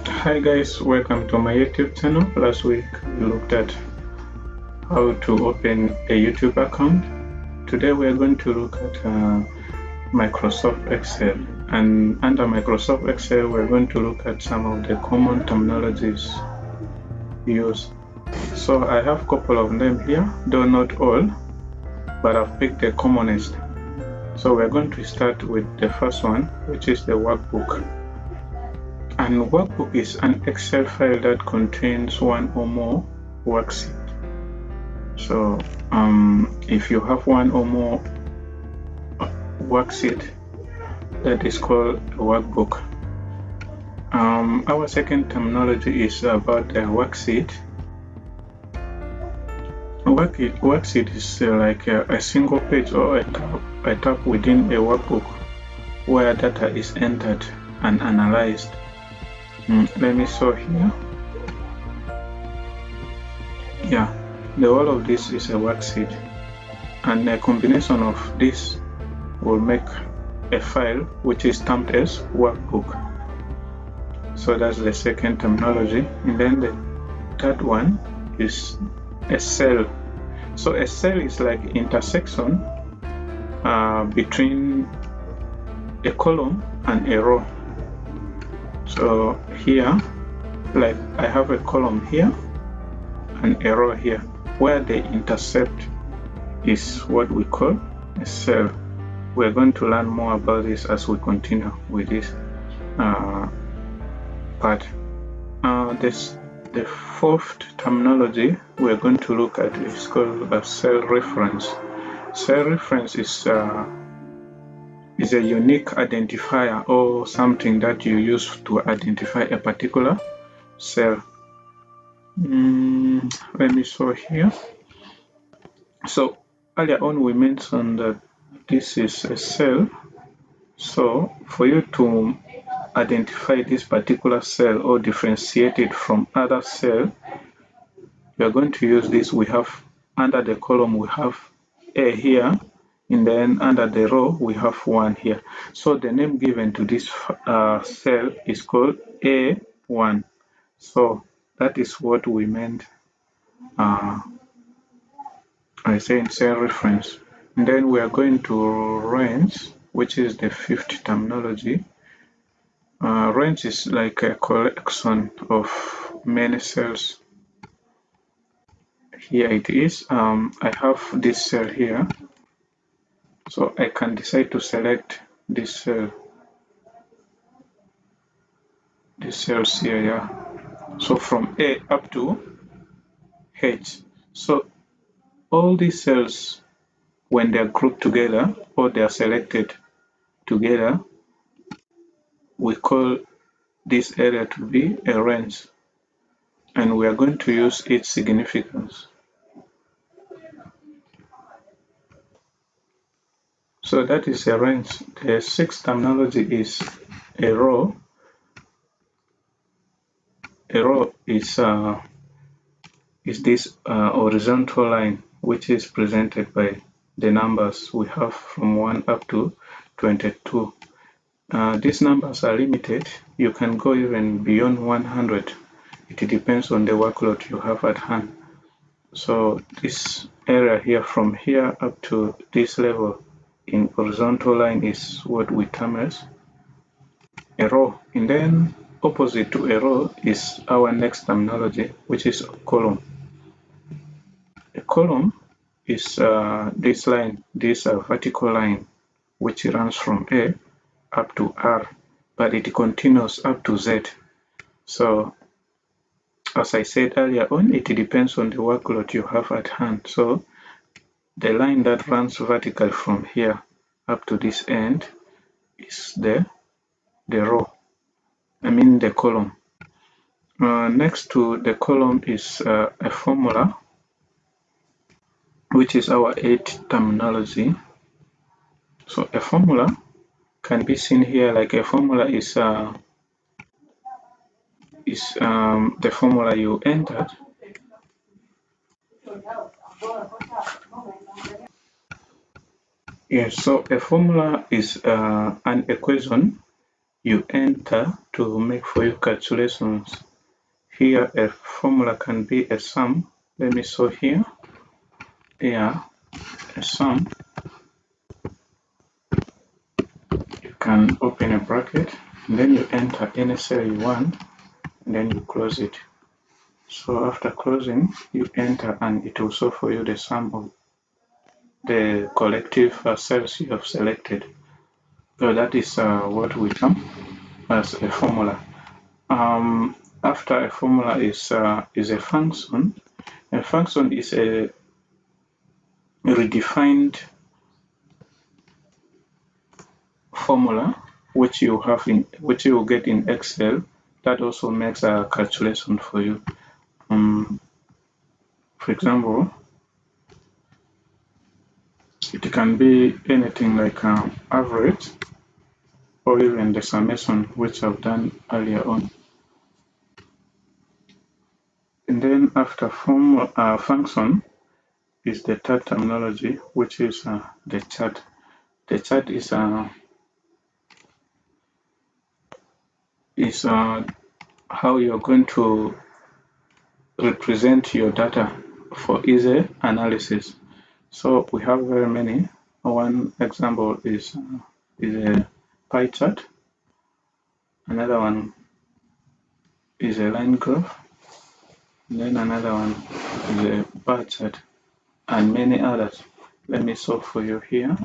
Hi guys, welcome to my YouTube channel. Last week we looked at how to open a YouTube account. Today we are going to look at Microsoft Excel, and under Microsoft Excel we're going to look at some of the common terminologies used. So I have a couple of them here, though not all, but I've picked the commonest. So we're going to start with the first one, which is the workbook. And workbook is an Excel file that contains one or more worksheets. So if you have one or more worksheet, that is called a workbook. Our second terminology is about a worksheet. Worksheet is like a single page or a tab within a workbook where data is entered and analyzed. Let me show here. Yeah, the whole of this is a worksheet, and a combination of this will make a file which is stamped as workbook. So that's the second terminology. And then the third one is a cell. So a cell is like intersection between a column and a row. So here, like I have a column here and a row here, where the intercept is what we call a cell. We're going to learn more about this as we continue with this part. The fourth terminology we're going to look at is called a cell reference. Cell reference is a unique identifier or something that you use to identify a particular cell. Let me show here. So earlier on we mentioned that this is a cell. So for you to identify this particular cell or differentiate it from other cell, we are going to use this. We have under the column we have A here, and then under the row we have 1 here. So the name given to this cell is called A1. So that is what we meant I say in cell reference. And then we are going to range, which is the fifth terminology. Range is like a collection of many cells. Here it is. I have this cell here, so I can decide to select this cell. This cells here, yeah. So from A up to H. So all these cells, when they are grouped together or they are selected together, we call this area to be a range, and we are going to use its significance. So that is a range. The sixth terminology is a row. A row is this horizontal line which is presented by the numbers we have from 1 up to 22. These numbers are limited. You can go even beyond 100. It depends on the workload you have at hand. So this area here, from here up to this level in horizontal line, is what we term as a row. And then opposite to a row is our next terminology, which is a column. A column is this line, this vertical line, which runs from A up to R, but it continues up to Z. So as I said earlier on, it depends on the workload you have at hand. So the line that runs vertical from here up to this end is the row, the column. Next to the column is a formula, which is our eighth terminology. So a formula can be seen here, like a formula is the formula you entered. Yes, so a formula is an equation you enter to make for your calculations. Here a formula can be a sum. Let me show here. Here a sum. You can open a bracket and then you enter any cell you want and then you close it. So after closing, you enter and it will show for you the sum of the collective cells you have selected. So that is what we term as a formula. After a formula is a function. A function is a redefined formula which you will get in Excel that also makes a calculation for you. For example, it can be anything like average or even the summation, which I've done earlier on. And then after function is the third terminology, which is the chart. The chart is how you're going to represent your data for easy analysis. So we have very many. One example is a pie chart. Another one is a line graph. And then another one is a bar chart, and many others. Let me solve for you here.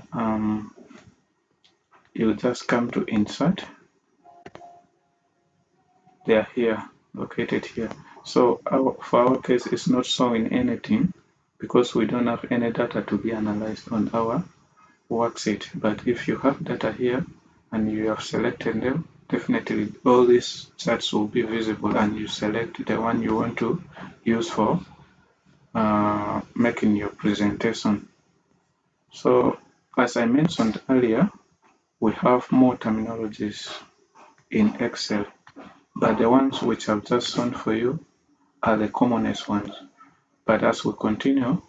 You just come to insert. They are here, located here. So for our case, it's not showing anything because we don't have any data to be analyzed on our worksheet. But if you have data here and you have selected them, definitely all these charts will be visible, and you select the one you want to use for making your presentation. So as I mentioned earlier, we have more terminologies in Excel, but the ones which I've just shown for you are the commonest ones. But as we continue,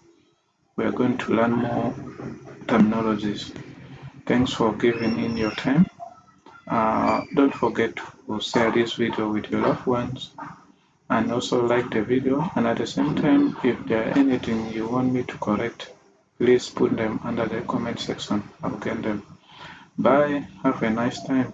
we are going to learn more terminologies. Thanks for giving in your time. Don't forget to share this video with your loved ones and also like the video, and at the same time, if there are anything you want me to correct, please put them under the comment section. I'll get them. Bye. Have a nice time.